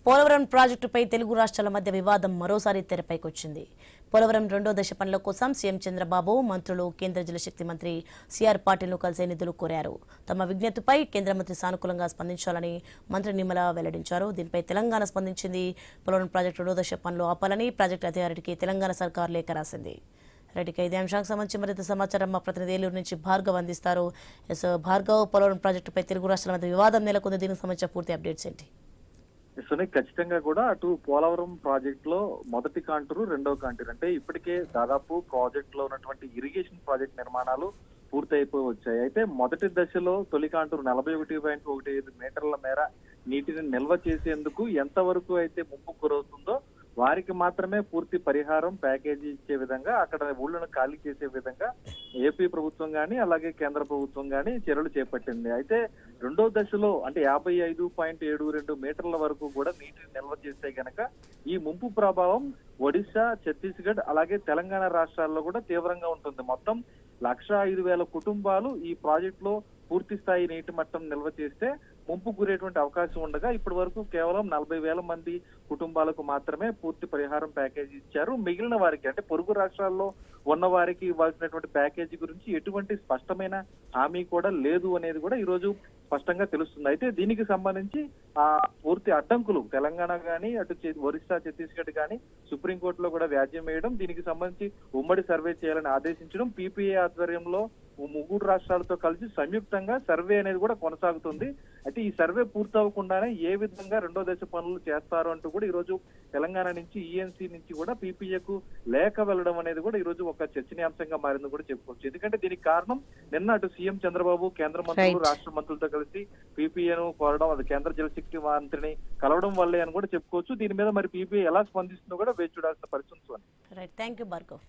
పోలవరం ప్రాజెక్టుపై తెలుగు రాష్ట్రాల మధ్య వివాదం మరోసారి తెరపైకొచ్చింది. పోలవరం రెండో దశ పనుల కోసం సీఎం చంద్రబాబు మంత్రులు కేంద్ర జలశక్తి మంత్రి సిఆర్ పాటిల్ను కలిసే నిధులు కోరారు. తమ విజ్ఞప్తిపై కేంద్ర మంత్రి సానుకూలంగా స్పందించాలని మంత్రి నిమ్మల వెల్లడించారు. దీనిపై తెలంగాణ స్పందించింది. పోలవరం ప్రాజెక్టు రెండో దశ పనులు ఆపాలని ప్రాజెక్టు అధికారికి తెలంగాణ సర్కార్ లేఖ రాసింది. రైట్, ఇదే అంశానికి సంబంధించి మరింత సమాచారం మా ప్రతినిధి ఏలూరు నుంచి భార్గవ్ అందిస్తారు. భార్గవ్, పోలవరం ప్రాజెక్టుపై తెలుగు రాష్ట్రాల మధ్య వివాదం నెలకొంది. దీనికి సంబంధించిన పూర్తి అప్డేట్స్ ఏంటి? ఖచ్చితంగా కూడా అటు పోలవరం ప్రాజెక్ట్ లో మొదటి కాంటూరు రెండో కాంటూరు అంటే ఇప్పటికే దాదాపు ప్రాజెక్ట్ లో ఉన్నటువంటి ఇరిగేషన్ ప్రాజెక్ట్ నిర్మాణాలు పూర్తయిపోయి వచ్చాయి. అయితే మొదటి దశలో తొలి కాంటూరు 41.15 మీటర్ల మేర నీటిని నిల్వ చేసేందుకు ఎంతవరకు అయితే ముంపు గురవుతుందో వారికి మాత్రమే పూర్తి పరిహారం ప్యాకేజీ ఇచ్చే విధంగా అక్కడ ఊళ్ళను ఖాళీ చేసే విధంగా ఏపీ ప్రభుత్వం గానీ అలాగే కేంద్ర ప్రభుత్వం గానీ చర్యలు చేపట్టింది. అయితే రెండో దశలో అంటే 55.72 మీటర్ల వరకు కూడా నీటిని నిల్వ చేస్తే గనక ఈ ముంపు ప్రభావం ఒడిశా, ఛత్తీస్గఢ్ అలాగే తెలంగాణ రాష్ట్రాల్లో కూడా తీవ్రంగా ఉంటుంది. మొత్తం 1,05,000 కుటుంబాలు ఈ ప్రాజెక్ట్ లో పూర్తి స్థాయి నీటి మట్టం నిల్వ చేస్తే ముంపు గురేటువంటి అవకాశం ఉండగా ఇప్పటి వరకు కేవలం 40,000 మంది కుటుంబాలకు మాత్రమే పూర్తి పరిహారం ప్యాకేజీ ఇచ్చారు. మిగిలిన వారికి అంటే పొరుగు రాష్ట్రాల్లో ఉన్న వారికి ఇవ్వాల్సినటువంటి ప్యాకేజీ గురించి ఎటువంటి స్పష్టమైన హామీ కూడా లేదు అనేది కూడా ఈ రోజు స్పష్టంగా తెలుస్తుంది. అయితే దీనికి సంబంధించి ఆ పూర్తి అడ్డంకులు తెలంగాణ గానీ అటు ఒరిస్సా, ఛత్తీస్గఢ్ గానీ సుప్రీంకోర్టులో కూడా వ్యాజ్యం వేయడం, దీనికి సంబంధించి ఉమ్మడి సర్వే చేయాలని ఆదేశించడం, పీపీఏ ఆధ్వర్యంలో 3 రాష్ట్రాలతో కలిసి సంయుక్తంగా సర్వే అనేది కూడా కొనసాగుతుంది. అయితే ఈ సర్వే పూర్తవకుండానే ఏ విధంగా రెండో దశ పనులు చేస్తారు అంటూ కూడా ఈ రోజు తెలంగాణ నుంచి ఈఎన్సీ నుంచి కూడా పీపీఏకు లేఖ వెళ్లడం అనేది కూడా ఈ రోజు ఒక చర్చనీయాంశంగా మారింది కూడా చెప్పుకోవచ్చు. ఎందుకంటే దీనికి కారణం నిన్న అటు సీఎం చంద్రబాబు కేంద్ర మంత్రులు రాష్ట్ర మంత్రులతో కలిసి పీపీఏను కోరడం, అది కేంద్ర జలశక్తి మంత్రిని కలవడం వల్లే అని కూడా చెప్పుకోవచ్చు. దీని మీద మరి పీపీఏ ఎలా స్పందిస్తుందో కూడా వేచి చూడాల్సిన పరిస్థితి. Right, thank you Bhargav.